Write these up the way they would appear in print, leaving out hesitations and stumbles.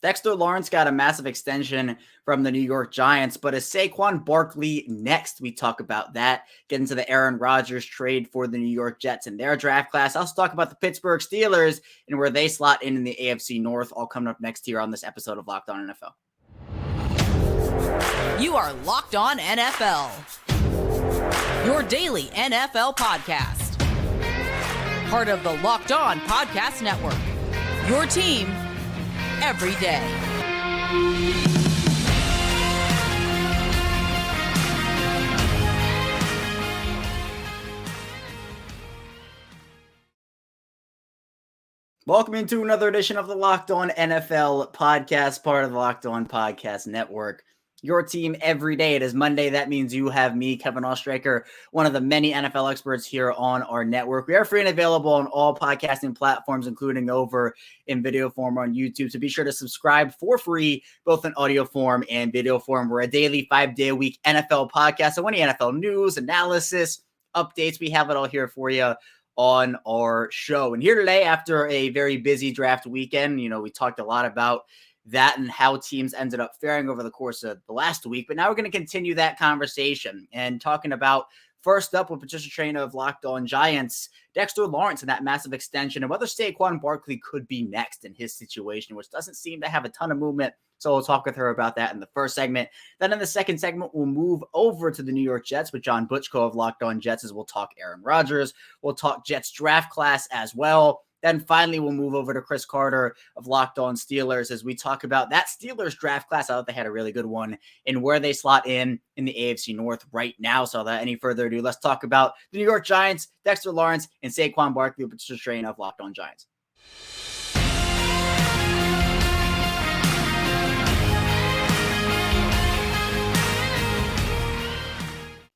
Dexter Lawrence got a massive extension from the New York Giants, but is Saquon Barkley next? We talk about that. Get into the Aaron Rodgers trade for the New York Jets in their draft class. I'll also talk about the Pittsburgh Steelers and where they slot in the AFC North, all coming up next here on this episode of Locked On NFL. You are Locked On NFL, your daily NFL podcast. Part of the Locked On Podcast Network, your team every day. Welcome into another edition of the Locked On NFL podcast, part of the Locked On Podcast Network. Your team every day. It is Monday. That means you have me, Kevin Oestreicher, one of the many NFL experts here on our network. We are free and available on all podcasting platforms, including over in video form on YouTube. So be sure to subscribe for free, both in audio form and video form. We're a daily 5-day-a-week NFL podcast. So any NFL news, analysis, updates, we have it all here for you on our show. And here today, after a very busy draft weekend, we talked a lot about that and how teams ended up faring over the course of the last week. But now we're going to continue that conversation and talking about, first up with Patricia Traina of Locked On Giants, Dexter Lawrence and that massive extension, and whether Saquon Barkley could be next in his situation, which doesn't seem to have a ton of movement. So we'll talk with her about that in the first segment. Then in the second segment, we'll move over to the New York Jets with John Butchko of Locked On Jets, as we'll talk Aaron Rodgers. We'll talk Jets draft class as well. Then finally, we'll move over to Chris Carter of Locked On Steelers as we talk about that Steelers draft class. I thought they had a really good one and where they slot in the AFC North right now. So without any further ado, let's talk about the New York Giants, Dexter Lawrence, and Saquon Barkley, which is Traina of Locked On Giants.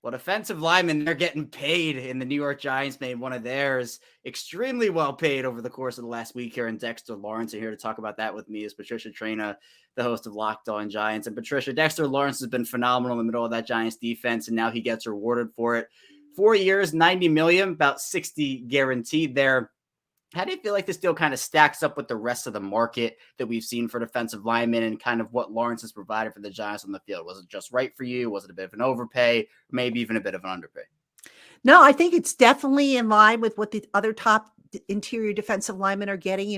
Well, defensive linemen, they're getting paid, and the New York Giants made one of theirs extremely well paid over the course of the last week here in Dexter Lawrence. And here to talk about that with me is Patricia Traina, the host of Locked On Giants. And Patricia, Dexter Lawrence has been phenomenal in the middle of that Giants defense, and now he gets rewarded for it. 4 years, $90 million, about 60 guaranteed there. How do you feel like this deal kind of stacks up with the rest of the market that we've seen for defensive linemen and kind of what Lawrence has provided for the Giants on the field? Was it just right for you? Was it a bit of an overpay? Or maybe even a bit of an underpay? No, I think it's definitely in line with what the other top interior defensive linemen are getting.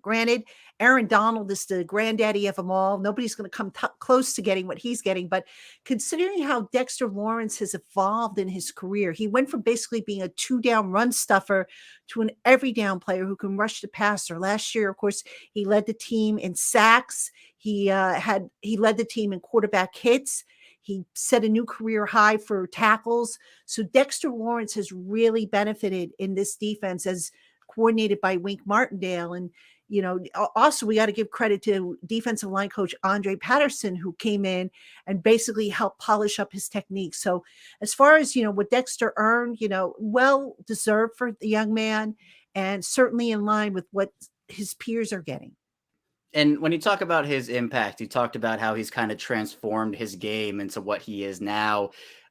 Granted, Aaron Donald is the granddaddy of them all. Nobody's going to come close to getting what he's getting. But considering how Dexter Lawrence has evolved in his career, he went from basically being a 2-down run stuffer to an every down player who can rush the passer. Last year, of course, he led the team in sacks. He led the team in quarterback hits. He set a new career high for tackles. So Dexter Lawrence has really benefited in this defense as coordinated by Wink Martindale. And also, we got to give credit to defensive line coach Andre Patterson, who came in and basically helped polish up his technique. So as far as, what Dexter earned, well deserved for the young man and certainly in line with what his peers are getting. And when you talk about his impact, you talked about how he's kind of transformed his game into what he is now.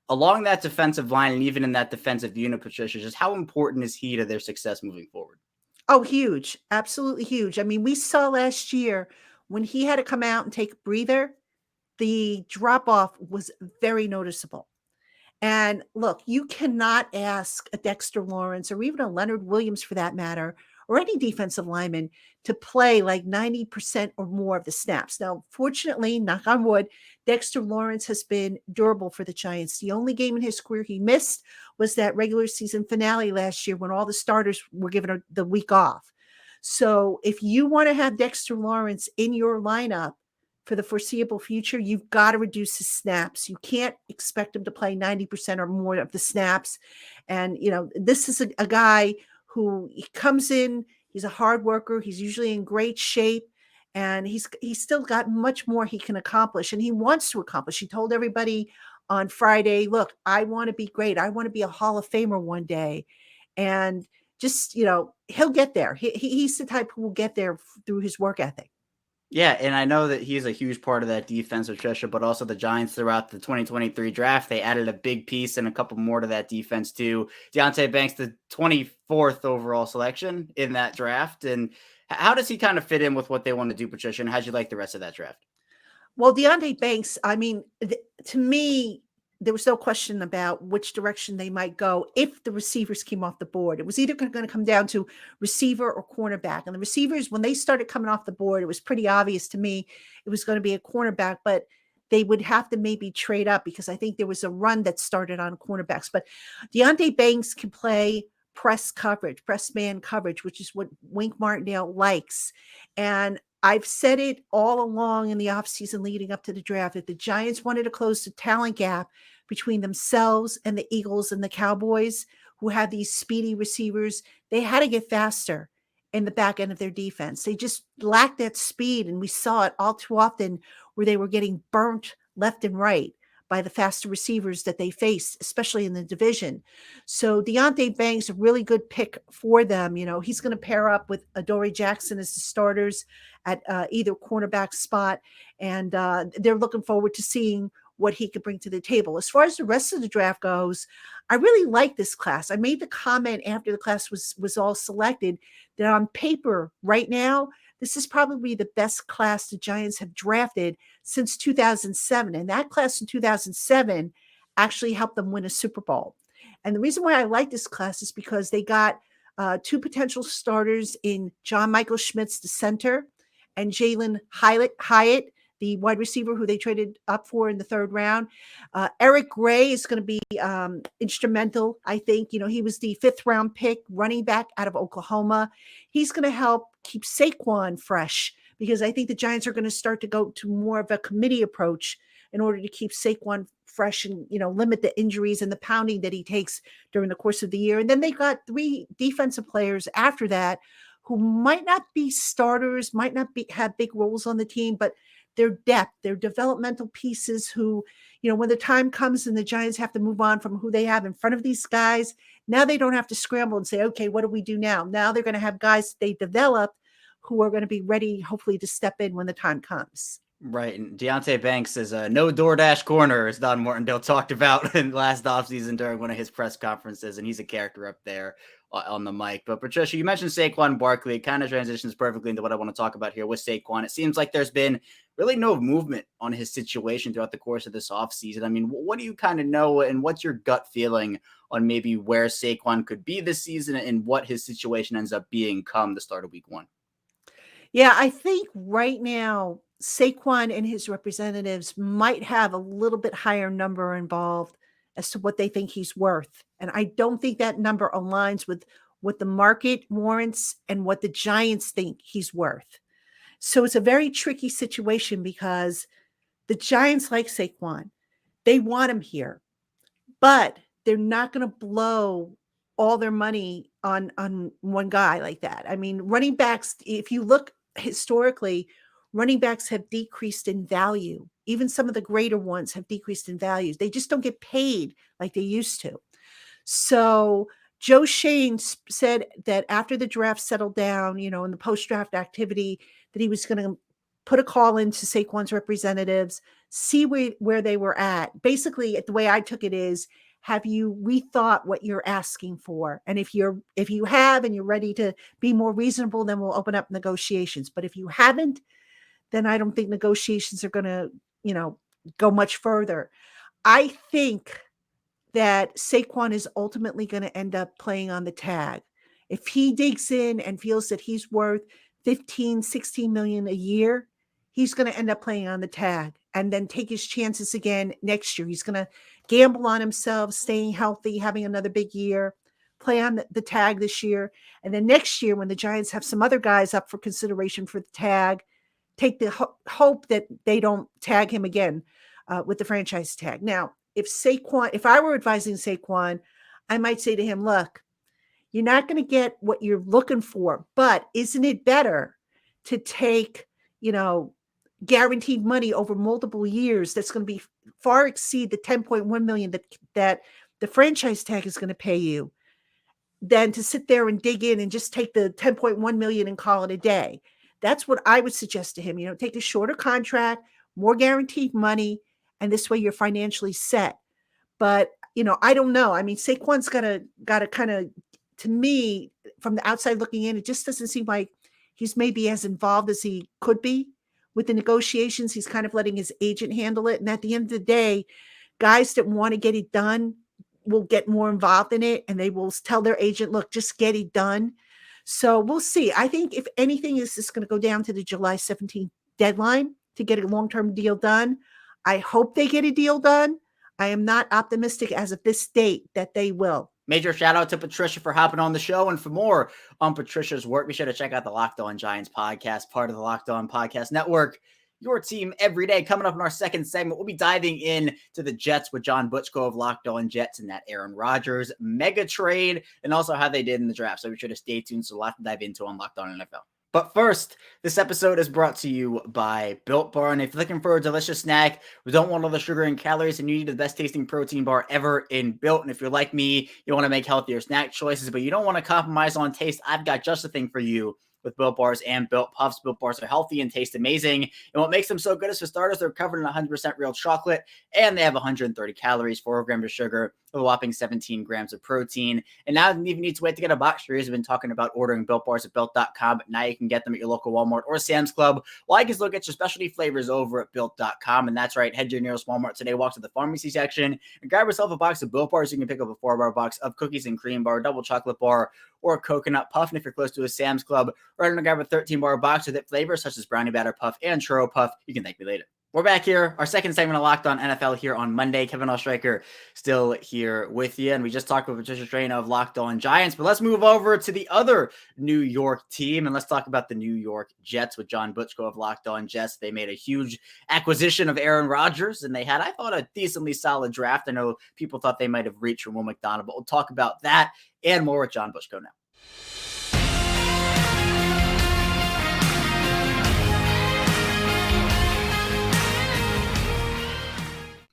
Along that defensive line and even in that defensive unit, Patricia, just how important is he to their success moving forward? Oh, huge. Absolutely huge. I mean, we saw last year when he had to come out and take a breather, the drop-off was very noticeable. And look, you cannot ask a Dexter Lawrence or even a Leonard Williams for that matter, or any defensive lineman to play like 90% or more of the snaps. Now, fortunately, knock on wood, Dexter Lawrence has been durable for the Giants. The only game in his career he missed was that regular season finale last year when all the starters were given the week off. So if you want to have Dexter Lawrence in your lineup for the foreseeable future, you've got to reduce his snaps. You can't expect him to play 90% or more of the snaps. And, this is a guy who he comes in, he's a hard worker. He's usually in great shape. And he's still got much more he can accomplish, and he wants to accomplish. He told everybody on Friday, look, I want to be great. I want to be a Hall of Famer one day. And just, he'll get there. He's the type who will get there through his work ethic. Yeah, and I know that he's a huge part of that defense, Patricia, but also the Giants throughout the 2023 draft, they added a big piece and a couple more to that defense too. Deonte Banks, the 24th overall selection in that draft. And How does he kind of fit in with what they want to do, Patricia? And how'd you like the rest of that draft? Well, Deontay Banks, I mean, to me, there was no question about which direction they might go if the receivers came off the board. It was either going to come down to receiver or cornerback. And the receivers, when they started coming off the board, it was pretty obvious to me it was going to be a cornerback, but they would have to maybe trade up because I think there was a run that started on cornerbacks. But Deontay Banks can play press coverage, press man coverage, which is what Wink Martindale likes. And I've said it all along in the offseason leading up to the draft that the Giants wanted to close the talent gap between themselves and the Eagles and the Cowboys, who have these speedy receivers. They had to get faster in the back end of their defense. They just lacked that speed, and we saw it all too often where they were getting burnt left and right by the faster receivers that they faced, especially in the division. So Deontay Banks, a really good pick for them. You know, he's going to pair up with Adoree Jackson as the starters at either cornerback spot. And they're looking forward to seeing what he could bring to the table. As far as the rest of the draft goes, I really like this class. I made the comment after the class was all selected that on paper right now, this is probably the best class the Giants have drafted since 2007. And that class in 2007 actually helped them win a Super Bowl. And the reason why I like this class is because they got two potential starters in John Michael Schmitz, the center, and Jalen Hyatt, the wide receiver who they traded up for in the third round. Eric Gray is going to be instrumental, I think. You know, he was the 5th round pick, running back out of Oklahoma. He's going to help keep Saquon fresh because I think the Giants are going to start to go to more of a committee approach in order to keep Saquon fresh and, you know, limit the injuries and the pounding that he takes during the course of the year. And then they got 3 defensive players after that who might not be starters, might not have big roles on the team, but their depth, their developmental pieces who, you know, when the time comes and the Giants have to move on from who they have in front of these guys, now they don't have to scramble and say, okay, what do we do now? Now they're going to have guys they developed who are going to be ready, hopefully, to step in when the time comes. Right. And Deontay Banks is a no DoorDash corner, as Don Martindale talked about in last offseason during one of his press conferences. And he's a character up there on the mic. But Patricia, you mentioned Saquon Barkley. It kind of transitions perfectly into what I want to talk about here with Saquon. It seems like there's been really no movement on his situation throughout the course of this offseason. I mean, what do you kind of know and what's your gut feeling on maybe where Saquon could be this season and what his situation ends up being come the start of week 1? Yeah, I think right now, Saquon and his representatives might have a little bit higher number involved as to what they think he's worth. And I don't think that number aligns with what the market warrants and what the Giants think he's worth. So it's a very tricky situation because the Giants like Saquon. They want him here, but they're not going to blow all their money on one guy like that. I mean, running backs, if you look historically, running backs have decreased in value. Even some of the greater ones have decreased in value. They just don't get paid like they used to. So Joe Shane said that after the draft settled down, you know, in the post-draft activity, that he was going to put a call into Saquon's representatives, see where they were at. Basically, the way I took it is, have you rethought what you're asking for? And if you have and you're ready to be more reasonable, then we'll open up negotiations. But if you haven't, then I don't think negotiations are going to, you know, go much further. I think that Saquon is ultimately going to end up playing on the tag. If he digs in and feels that he's worth 15, 16 million a year, he's going to end up playing on the tag and then take his chances again next year. He's going to gamble on himself, staying healthy, having another big year, play on the tag this year. And then next year, when the Giants have some other guys up for consideration for the tag, take the hope that they don't tag him again with the franchise tag. Now, if I were advising Saquon, I might say to him, look, you're not going to get what you're looking for, but isn't it better to take, you know, guaranteed money over multiple years that's going to be far exceed the 10.1 million that the franchise tag is going to pay you than to sit there and dig in and just take the 10.1 million and call it a day. That's what I would suggest to him. You know, take a shorter contract, more guaranteed money, and this way you're financially set. But, you know, I don't know. I mean, Saquon's got to kind of, to me, from the outside looking in, it just doesn't seem like he's maybe as involved as he could be with the negotiations. He's kind of letting his agent handle it. And at the end of the day, guys that want to get it done will get more involved in it, and they will tell their agent, look, just get it done. So we'll see. I think if anything is just going to go down to the July 17th deadline to get a long-term deal done. I hope they get a deal done. I am not optimistic as of this date that they will. Major shout out to Patricia for hopping on the show. And for more on Patricia's work, be sure to check out the Locked On Giants podcast, part of the Locked On Podcast Network. Your team every day. Coming up in our second segment, we'll be diving in to the Jets with John Butchko of Locked On Jets and that Aaron Rodgers mega trade, and also how they did in the draft. So be sure to stay tuned. So a lot to dive into on Locked On NFL. But first, this episode is brought to you by Built Bar. And if you're looking for a delicious snack, we don't want all the sugar and calories, and you need the best tasting protein bar ever in Built. And if you're like me, you want to make healthier snack choices, but you don't want to compromise on taste, I've got just the thing for you. With Built Bars and Built Puffs. Built Bars are healthy and taste amazing. And what makes them so good is, for starters, they're covered in 100% real chocolate, and they have 130 calories, 4 grams of sugar, a whopping 17 grams of protein. And now you don't even need to wait to get a box. We've been talking about ordering Built Bars at Built.com, but now you can get them at your local Walmart or Sam's Club. Well, I can still get your specialty flavors over at Built.com. And that's right, head to your nearest Walmart today, walk to the pharmacy section, and grab yourself a box of Built Bars. You can pick up a 4-bar box of cookies and cream bar, double chocolate bar, or a coconut puff. And if you're close to a Sam's Club, right on to grab a 13-bar box with it flavors such as brownie batter puff and churro puff. You can thank me later. We're back here, our second segment of Locked On NFL here on Monday. Kevin Oestreicher still here with you, and we just talked with Patricia Traina of Locked On Giants, but let's move over to the other New York team, and let's talk about the New York Jets with John Butchko of Locked On Jets. They made a huge acquisition of Aaron Rodgers, and they had, I thought, a decently solid draft. I know people thought they might have reached for Will McDonald, but we'll talk about that and more with John Butchko now.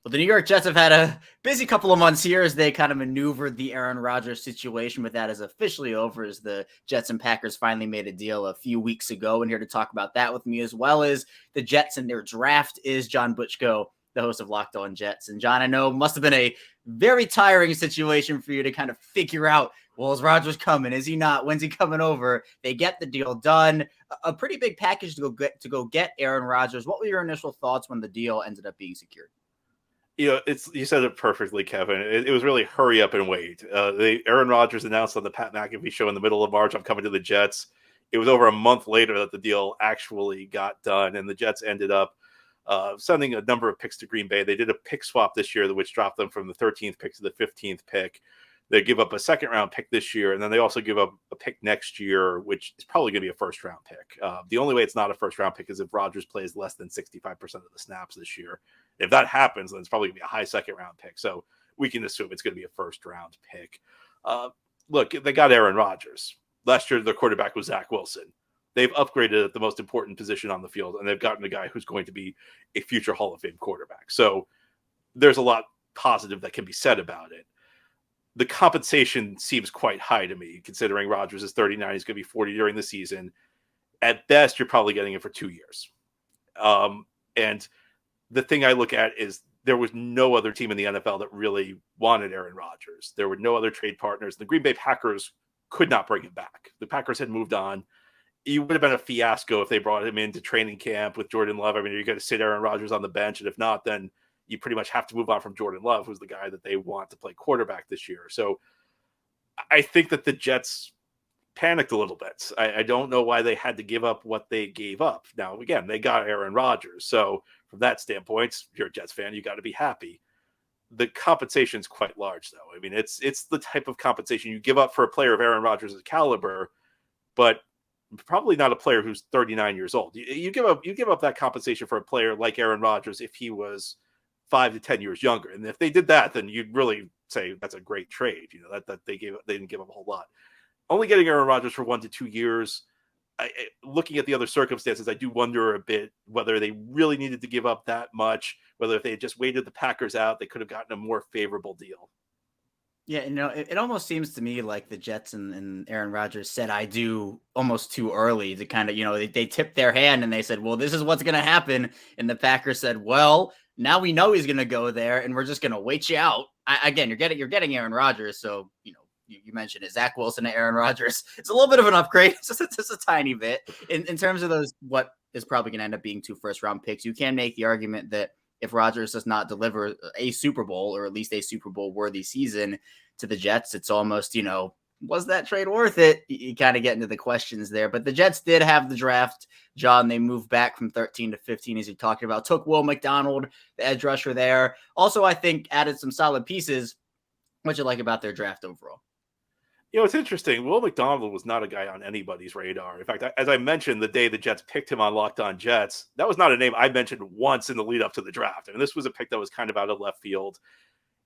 Well, the New York Jets have had a busy couple of months here as they kind of maneuvered the Aaron Rodgers situation, but that is officially over as the Jets and Packers finally made a deal a few weeks ago. And here to talk about that with me, as well as the Jets and their draft, is John Butchko, the host of Locked On Jets. And John, I know it must have been a very tiring situation for you to kind of figure out, well, is Rodgers coming? Is he not? When's he coming over? They get the deal done. A pretty big package to go get Aaron Rodgers. What were your initial thoughts when the deal ended up being secured? You said it perfectly, Kevin. It was really hurry up and wait. Aaron Rodgers announced on the Pat McAfee show in the middle of March, I'm coming to the Jets. It was over a month later that the deal actually got done, and the Jets ended up sending a number of picks to Green Bay. They did a pick swap this year, which dropped them from the 13th pick to the 15th pick. They give up a second-round pick this year, and then they also give up a pick next year, which is probably going to be a first-round pick. The only way it's not a first-round pick is if Rodgers plays less than 65% of the snaps this year. If that happens, then it's probably going to be a high second-round pick. So we can assume it's going to be a first-round pick. Look, they got Aaron Rodgers. Last year, their quarterback was Zach Wilson. They've upgraded at the most important position on the field, and they've gotten a guy who's going to be a future Hall of Fame quarterback. So there's a lot positive that can be said about it. The compensation seems quite high to me, considering Rodgers is 39. He's going to be 40 during the season. At best, you're probably getting it for 2 years. And the thing I look at is there was no other team in the NFL that really wanted Aaron Rodgers. There were no other trade partners. The Green Bay Packers could not bring him back. The Packers had moved on. It would have been a fiasco if they brought him into training camp with Jordan Love. I mean, you're going to sit Aaron Rodgers on the bench, and if not, then you pretty much have to move on from Jordan Love, who's the guy that they want to play quarterback this year. So I think that the Jets panicked a little bit. I don't know why they had to give up what they gave up. Now, again, they got Aaron Rodgers. So from that standpoint, if you're a Jets fan, you got to be happy. The compensation is quite large, though. I mean, it's the type of compensation you give up for a player of Aaron Rodgers' caliber, but probably not a player who's 39 years old. You give up that compensation for a player like Aaron Rodgers if he was 5 to 10 years younger. And if they did that, then you'd really say that's a great trade. You know, that they didn't give up a whole lot. Only getting Aaron Rodgers for 1 to 2 years, looking at the other circumstances, I do wonder a bit whether they really needed to give up that much, whether if they had just waited the Packers out, they could have gotten a more favorable deal. Yeah, it almost seems to me like the Jets and Aaron Rodgers said I do almost too early to kind of, they tipped their hand and they said, well, this is what's going to happen. And the Packers said, well, now we know he's going to go there and we're just going to wait you out. Again, you're getting Aaron Rodgers. So, you mentioned it, Zach Wilson and Aaron Rodgers. It's a little bit of an upgrade, just a tiny bit in terms of those. What is probably going to end up being 2 first-round picks. You can make the argument that if Rodgers does not deliver a Super Bowl, or at least a Super Bowl worthy season to the Jets, it's almost, was that trade worth it? You kind of get into the questions there. But the Jets did have the draft, John. They moved back from 13 to 15, as you talked about. Took Will McDonald, the edge rusher there. Also, I think added some solid pieces. What you like about their draft overall? It's interesting. Will McDonald was not a guy on anybody's radar. In fact, as I mentioned, the day the Jets picked him on Locked On Jets, that was not a name I mentioned once in the lead up to the draft. I mean, this was a pick that was kind of out of left field.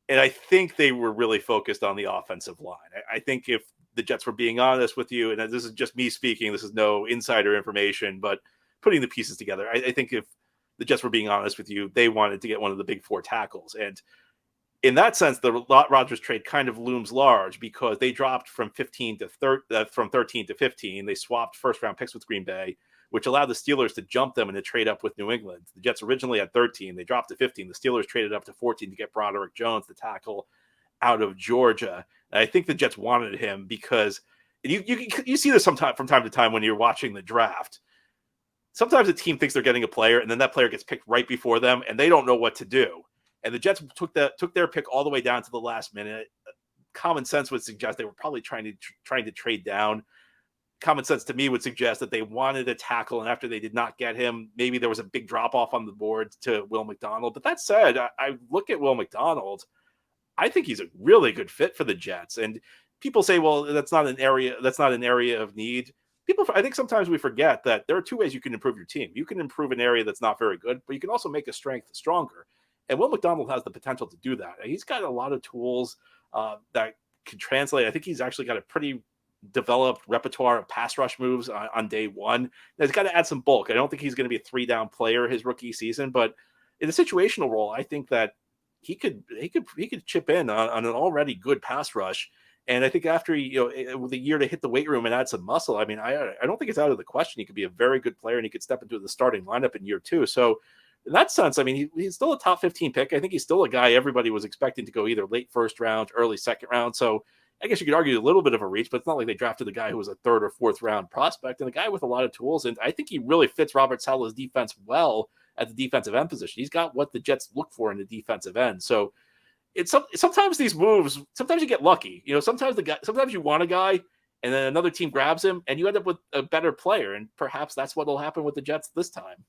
And I think they were really focused on the offensive line. I think if the Jets were being honest with you, and this is just me speaking, this is no insider information, but putting the pieces together, I think if the Jets were being honest with you, they wanted to get one of the big 4 tackles. And in that sense, the Rodgers trade kind of looms large because they dropped from 13 to 15. They swapped first-round picks with Green Bay, which allowed the Steelers to jump them and to trade up with New England. The Jets originally had 13. They dropped to 15. The Steelers traded up to 14 to get Broderick Jones, the tackle out of Georgia. And I think the Jets wanted him because you see this from time to time when you're watching the draft. Sometimes a team thinks they're getting a player, and then that player gets picked right before them, and they don't know what to do. And the Jets took their pick all the way down to the last minute. Common sense would suggest they were probably trying to trade down. Common sense to me would suggest that they wanted a tackle, and after they did not get him, maybe there was a big drop-off on the board to Will McDonald. But that said, I look at Will McDonald. I think he's a really good fit for the Jets. And people say, well, that's not an area of need. I think sometimes we forget that there are 2 ways you can improve your team. You can improve an area that's not very good, but you can also make a strength stronger. And Will McDonald has the potential to do that. He's got a lot of tools that can translate. I think he's actually got a pretty developed repertoire of pass rush moves on day one. Now, he's got to add some bulk. I don't think he's going to be a 3-down player his rookie season, but in a situational role, I think that he could chip in on an already good pass rush. And I think after with a year to hit the weight room and add some muscle, I mean, I don't think it's out of the question. He could be a very good player, and he could step into the starting lineup in year 2. So in that sense, I mean, he's still a top 15 pick. I think he's still a guy everybody was expecting to go either late first round, early second round. So I guess you could argue a little bit of a reach, but it's not like they drafted a guy who was a 3rd or 4th round prospect, and a guy with a lot of tools. And I think he really fits Robert Saleh's defense well at the defensive end position. He's got what the Jets look for in the defensive end. So sometimes these moves, sometimes you get lucky. Sometimes you want a guy, and then another team grabs him, and you end up with a better player. And perhaps that's what will happen with the Jets this time.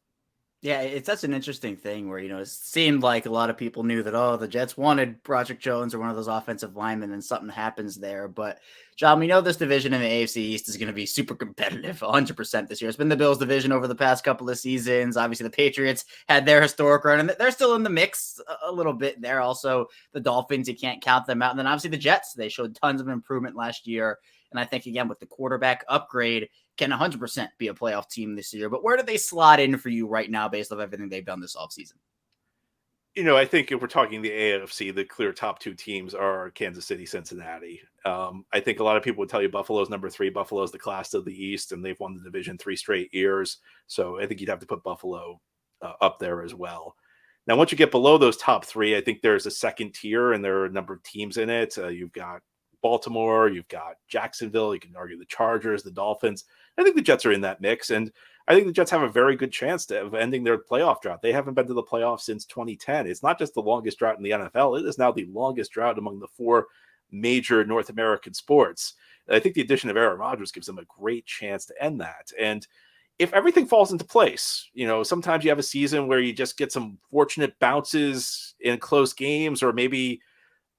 Yeah, it's such an interesting thing where, it seemed like a lot of people knew that, the Jets wanted Broderick Jones or one of those offensive linemen, and something happens there. But, John, we know this division in the AFC East is going to be super competitive, 100% this year. It's been the Bills' division over the past couple of seasons. Obviously, the Patriots had their historic run, and they're still in the mix a little bit there. Also, the Dolphins, you can't count them out. And then, obviously, the Jets, they showed tons of improvement last year. And I think, again, with the quarterback upgrade, can 100% be a playoff team this year. But where do they slot in for you right now based on everything they've done this offseason? I think if we're talking the AFC, the clear top 2 teams are Kansas City, Cincinnati. I think a lot of people would tell you Buffalo's number 3. Buffalo's the class of the East, and they've won the division 3 straight years. So I think you'd have to put Buffalo up there as well. Now, once you get below those top 3, I think there's a second tier, and there are a number of teams in it. You've got Baltimore, you've got Jacksonville, you can argue the Chargers, the Dolphins. I think the Jets are in that mix, and I think the Jets have a very good chance of ending their playoff drought. They haven't been to the playoffs since 2010. It's not just the longest drought in the NFL. It is now the longest drought among the 4 major North American sports. And I think the addition of Aaron Rodgers gives them a great chance to end that. And if everything falls into place, sometimes you have a season where you just get some fortunate bounces in close games, or maybe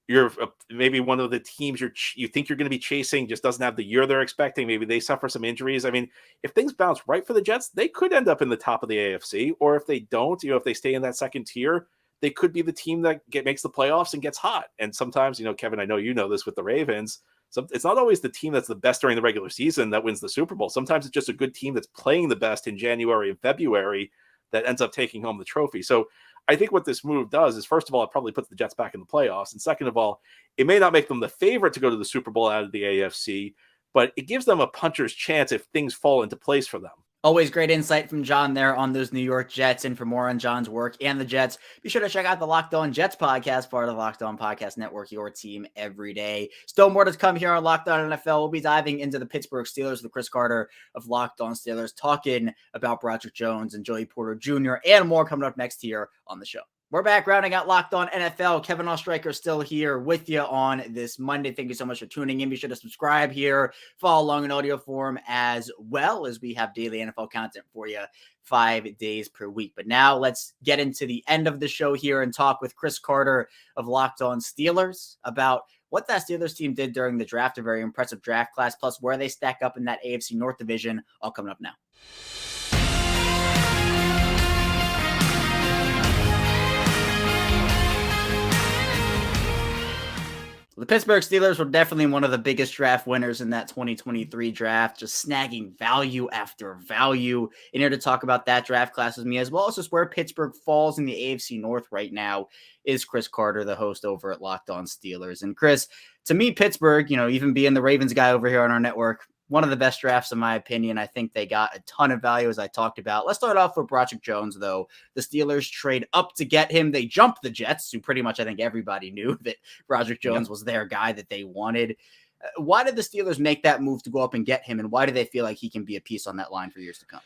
one of the teams you think you're going to be chasing just doesn't have the year they're expecting. Maybe they suffer some injuries. I mean, if things bounce right for the Jets, they could end up in the top of the AFC. Or if they don't, if they stay in that second tier, they could be the team that makes the playoffs and gets hot. And sometimes, Kevin, I know you know this with the Ravens. So it's not always the team that's the best during the regular season that wins the Super Bowl. Sometimes it's just a good team that's playing the best in January and February that ends up taking home the trophy. So I think what this move does is, first of all, it probably puts the Jets back in the playoffs. And second of all, it may not make them the favorite to go to the Super Bowl out of the AFC, but it gives them a puncher's chance if things fall into place for them. Always great insight from John there on those New York Jets. And for more on John's work and the Jets, be sure to check out the Locked On Jets podcast, part of the Locked On Podcast Network, your team every day. Still more to come here on Locked On NFL. We'll be diving into the Pittsburgh Steelers with Chris Carter of Locked On Steelers, talking about Broderick Jones and Joey Porter Jr. and more coming up next here on the show. We're back rounding out Locked On NFL. Kevin Oestreicher still here with you on this Monday. Thank you so much for tuning in. Be sure to subscribe here, follow along in audio form, as well as we have daily NFL content for you 5 days per week. But now let's get into the end of the show here and talk with Chris Carter of Locked On Steelers about what that Steelers team did during the draft, a very impressive draft class, plus where they stack up in that AFC North division, all coming up now. The Pittsburgh Steelers were definitely one of the biggest draft winners in that 2023 draft, just snagging value after value. And here to talk about that draft class with me, as well as just where Pittsburgh falls in the AFC North right now, is Chris Carter, the host over at Locked On Steelers. And Chris, to me, Pittsburgh, even being the Ravens guy over here on our network, one of the best drafts in my opinion. I think they got a ton of value, as I talked about. Let's start off with Broderick Jones, though. The Steelers trade up to get him. They jumped the Jets, who pretty much I think everybody knew that Broderick Jones was their guy that they wanted. Why did the Steelers make that move to go up and get him, and why do they feel like he can be a piece on that line for years to come?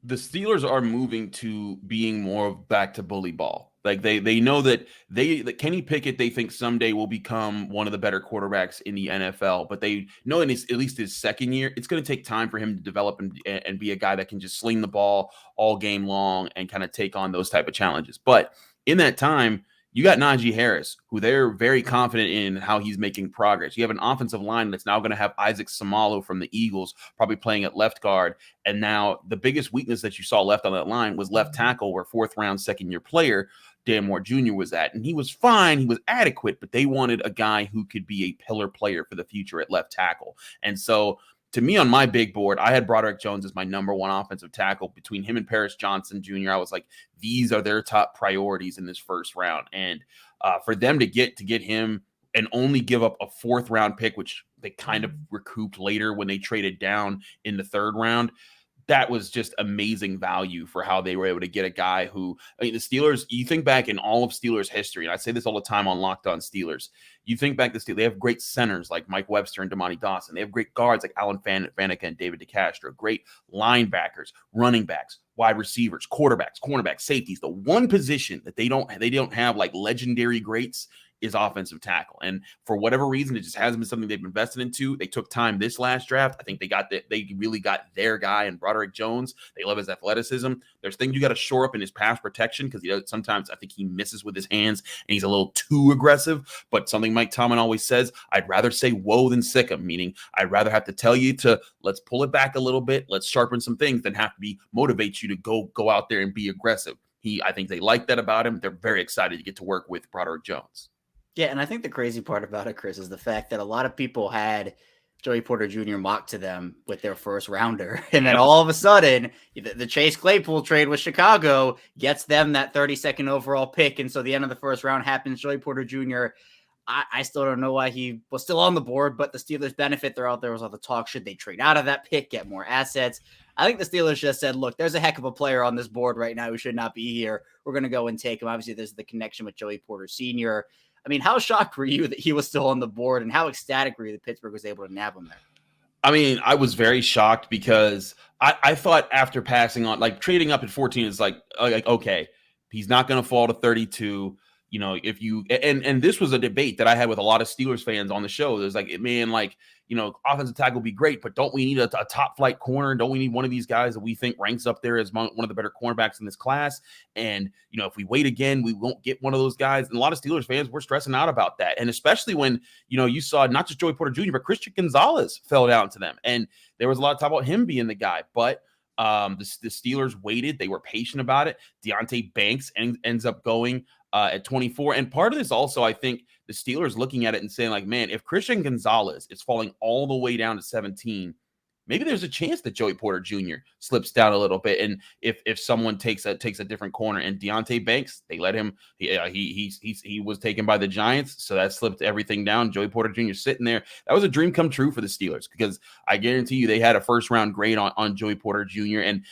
The Steelers are moving to being more back to bully ball. Like they know that that Kenny Pickett, they think someday will become one of the better quarterbacks in the NFL, but they know in at least his second year, it's going to take time for him to develop and be a guy that can just sling the ball all game long and kind of take on those type of challenges. But in that time, you got Najee Harris, who they're very confident in how he's making progress. You have an offensive line that's now going to have Isaac Seumalo from the Eagles probably playing at left guard. And now the biggest weakness that you saw left on that line was left tackle, where fourth-round, second-year player Dan Moore Jr. was at. And he was fine. He was adequate, but they wanted a guy who could be a pillar player for the future at left tackle. And so to me, on my big board, I had Broderick Jones as my number one offensive tackle. Between him and Paris Johnson Jr., I was like, these are their top priorities in this first round. And for them to get him and only give up a fourth-round pick, which they kind of recouped later when they traded down in the third round, that was just amazing value for how they were able to get a guy who, the Steelers, you think back in all of Steelers history, and I say this all the time on Locked On Steelers, you think back to Steelers, they have great centers like Mike Webster and Damani Dawson. They have great guards like Alan Faneca and David DeCastro, great linebackers, running backs, wide receivers, quarterbacks, cornerbacks, safeties. The one position that they don't have like legendary greats is offensive tackle. And for whatever reason, it just hasn't been something they've invested into. They took time this last draft. I think they really got their guy in Broderick Jones. They love his athleticism. There's things you got to shore up in his pass protection, because sometimes I think he misses with his hands and he's a little too aggressive. But something Mike Tomlin always says, I'd rather say whoa than sick him, meaning I'd rather have to tell you to let's pull it back a little bit, let's sharpen some things, than have to motivate you to go out there and be aggressive. I think they like that about him. They're very excited to get to work with Broderick Jones. Yeah, and I think the crazy part about it, Chris, is the fact that a lot of people had Joey Porter Jr. mocked to them with their first rounder. And then all of a sudden, the Chase Claypool trade with Chicago gets them that 32nd overall pick. And so the end of the first round happens. Joey Porter Jr., I still don't know why he was still on the board, but the Steelers benefit. They're out there was all the talk. Should they trade out of that pick, get more assets? I think the Steelers just said, look, there's a heck of a player on this board right now who should not be here. We're going to go and take him. Obviously, there's the connection with Joey Porter Sr. I mean, how shocked were you that he was still on the board, and how ecstatic were you that Pittsburgh was able to nab him there? I mean, I was very shocked because I thought after passing on, like trading up at 14 is like okay, he's not going to fall to 32. If you and this was a debate that I had with a lot of Steelers fans on the show. There's like, man, like, offensive tackle would be great, but don't we need a top flight corner? Don't we need one of these guys that we think ranks up there as one of the better cornerbacks in this class? And, if we wait again, we won't get one of those guys. And a lot of Steelers fans were stressing out about that. And especially when, you saw not just Joey Porter Jr., but Christian Gonzalez fell down to them. And there was a lot of talk about him being the guy, but the Steelers waited. They were patient about it. Deonte Banks ends up going at 24. And part of this also, I think the Steelers looking at it and saying like, man, if Christian Gonzalez is falling all the way down to 17, maybe there's a chance that Joey Porter Jr. slips down a little bit. And if someone takes a different corner, and Deonte Banks, they let him, he was taken by the Giants. So that slipped everything down. Joey Porter Jr. sitting there. That was a dream come true for the Steelers, because I guarantee you they had a first round grade on Joey Porter Jr. And,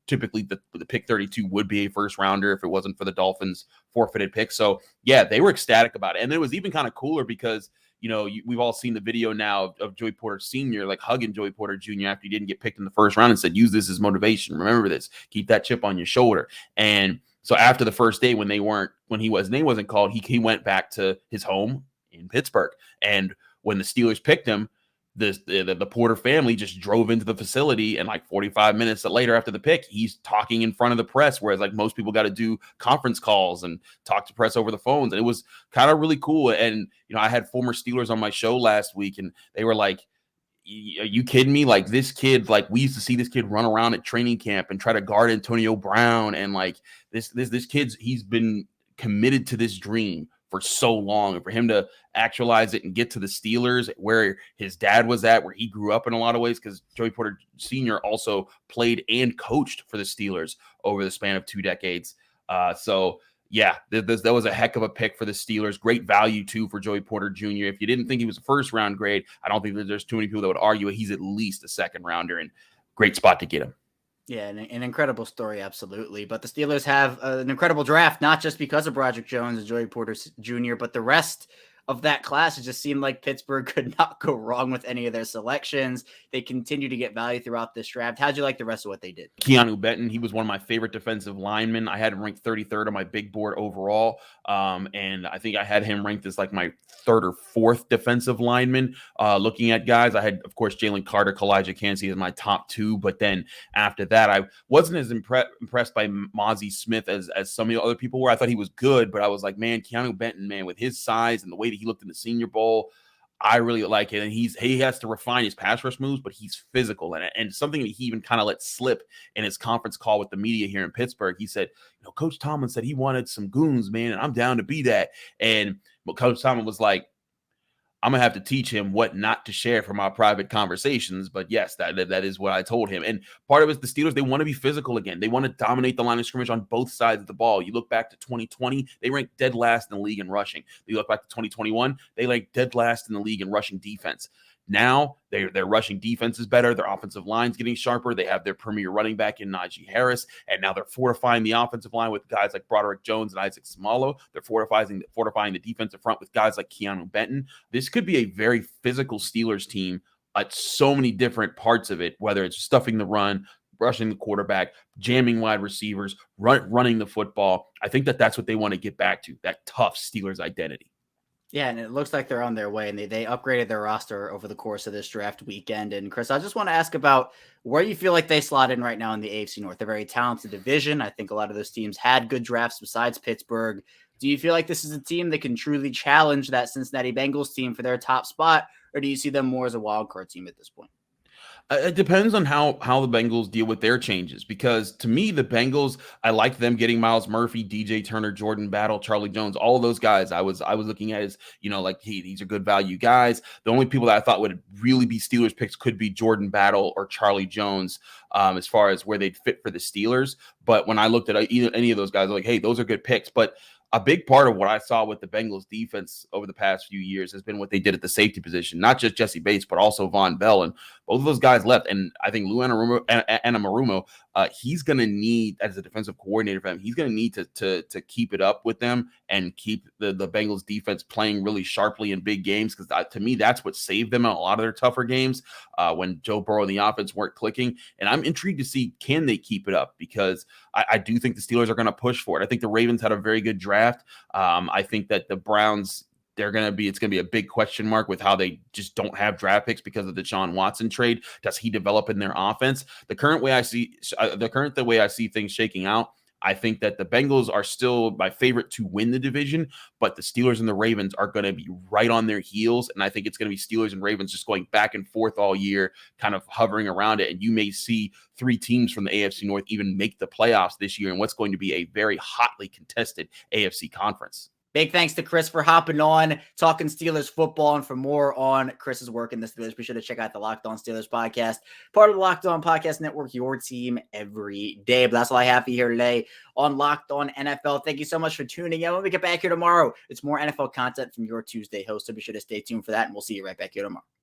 typically the pick 32 would be a first rounder if it wasn't for the Dolphins forfeited pick. So yeah, they were ecstatic about it. And it was even kind of cooler because, we've all seen the video now of Joey Porter Sr. like hugging Joey Porter Jr. after he didn't get picked in the first round and said, use this as motivation. Remember this, keep that chip on your shoulder. And so after the first day, when his name wasn't called, he went back to his home in Pittsburgh. And when the Steelers picked him, the Porter family just drove into the facility, and like 45 minutes later after the pick, he's talking in front of the press, whereas like most people got to do conference calls and talk to press over the phones. And it was kind of really cool. And, I had former Steelers on my show last week, and they were like, are you kidding me? Like, this kid, like, we used to see this kid run around at training camp and try to guard Antonio Brown. And like this kid's, he's been committed to this dream for so long, and for him to actualize it and get to the Steelers where his dad was at, where he grew up in a lot of ways, because Joey Porter Sr. also played and coached for the Steelers over the span of 2 decades. So yeah, that was a heck of a pick for the Steelers. Great value too for Joey Porter Jr. If you didn't think he was a first round grade, I don't think that there's too many people that would argue he's at least a second rounder, and great spot to get him. Yeah, an incredible story, absolutely. But the Steelers have an incredible draft, not just because of Broderick Jones and Joey Porter Jr., but the rest of that class. It just seemed like Pittsburgh could not go wrong with any of their selections. They continue to get value throughout this draft. How'd you like the rest of what they did? Keanu Benton, he was one of my favorite defensive linemen. I had him ranked 33rd on my big board overall. And I think I had him ranked as like my 3rd or 4th defensive lineman. Looking at guys, I had, of course, Jalen Carter, Kalijah Kancey as my top 2. But then after that, I wasn't as impressed by Mozzie Smith as some of the other people were. I thought he was good, but I was like, man, Keanu Benton, man, with his size and the way that he looked in the Senior Bowl, I really like it. And he has to refine his pass rush moves, but he's physical. And something that he even kind of let slip in his conference call with the media here in Pittsburgh. He said, Coach Tomlin said he wanted some goons, man, and I'm down to be that. And Coach Tomlin was like, I'm going to have to teach him what not to share from our private conversations. But yes, that is what I told him. And part of it is the Steelers, they want to be physical again. They want to dominate the line of scrimmage on both sides of the ball. You look back to 2020, they ranked dead last in the league in rushing. You look back to 2021, they ranked dead last in the league in rushing defense. Now their rushing defense is better. Their offensive line's getting sharper. They have their premier running back in Najee Harris, and now they're fortifying the offensive line with guys like Broderick Jones and Isaac Seumalo. They're fortifying the defensive front with guys like Keanu Benton. This could be a very physical Steelers team at so many different parts of it, whether it's stuffing the run, rushing the quarterback, jamming wide receivers, running the football. I think that's what they want to get back to, that tough Steelers identity. Yeah, and it looks like they're on their way, and they upgraded their roster over the course of this draft weekend. And Chris, I just want to ask about where you feel like they slot in right now in the AFC North. They're a very talented division. I think a lot of those teams had good drafts besides Pittsburgh. Do you feel like this is a team that can truly challenge that Cincinnati Bengals team for their top spot, or do you see them more as a wild card team at this point? It depends on how the Bengals deal with their changes, because to me, the Bengals, I like them getting Myles Murphy, DJ Turner, Jordan Battle, Charlie Jones, all of those guys I was looking at as, like, hey, these are good value guys. The only people that I thought would really be Steelers picks could be Jordan Battle or Charlie Jones, as far as where they'd fit for the Steelers. But when I looked at either any of those guys, I was like, hey, those are good picks. But a big part of what I saw with the Bengals defense over the past few years has been what they did at the safety position, not just Jesse Bates, but also Von Bell. And both of those guys left. And I think Lou Anarumo, he's going to need, as a defensive coordinator for him, he's going to need to keep it up with them and keep the Bengals defense playing really sharply in big games. Because to me, that's what saved them in a lot of their tougher games when Joe Burrow and the offense weren't clicking. And I'm intrigued to see, can they keep it up? Because I do think the Steelers are going to push for it. I think the Ravens had a very good draft. I think that the Browns, it's going to be a big question mark with how they just don't have draft picks because of the Deshaun Watson trade. Does he develop in their offense? The current way I see things shaking out, I think that the Bengals are still my favorite to win the division, but the Steelers and the Ravens are going to be right on their heels. And I think it's going to be Steelers and Ravens just going back and forth all year, kind of hovering around it. And you may see 3 teams from the AFC North even make the playoffs this year in what's going to be a very hotly contested AFC conference. Big thanks to Chris for hopping on, talking Steelers football. And for more on Chris's work in the Steelers, be sure to check out the Locked On Steelers podcast, part of the Locked On Podcast Network, your team every day. But that's all I have for you here today on Locked On NFL. Thank you so much for tuning in. When we get back here tomorrow, it's more NFL content from your Tuesday host. So be sure to stay tuned for that, and we'll see you right back here tomorrow.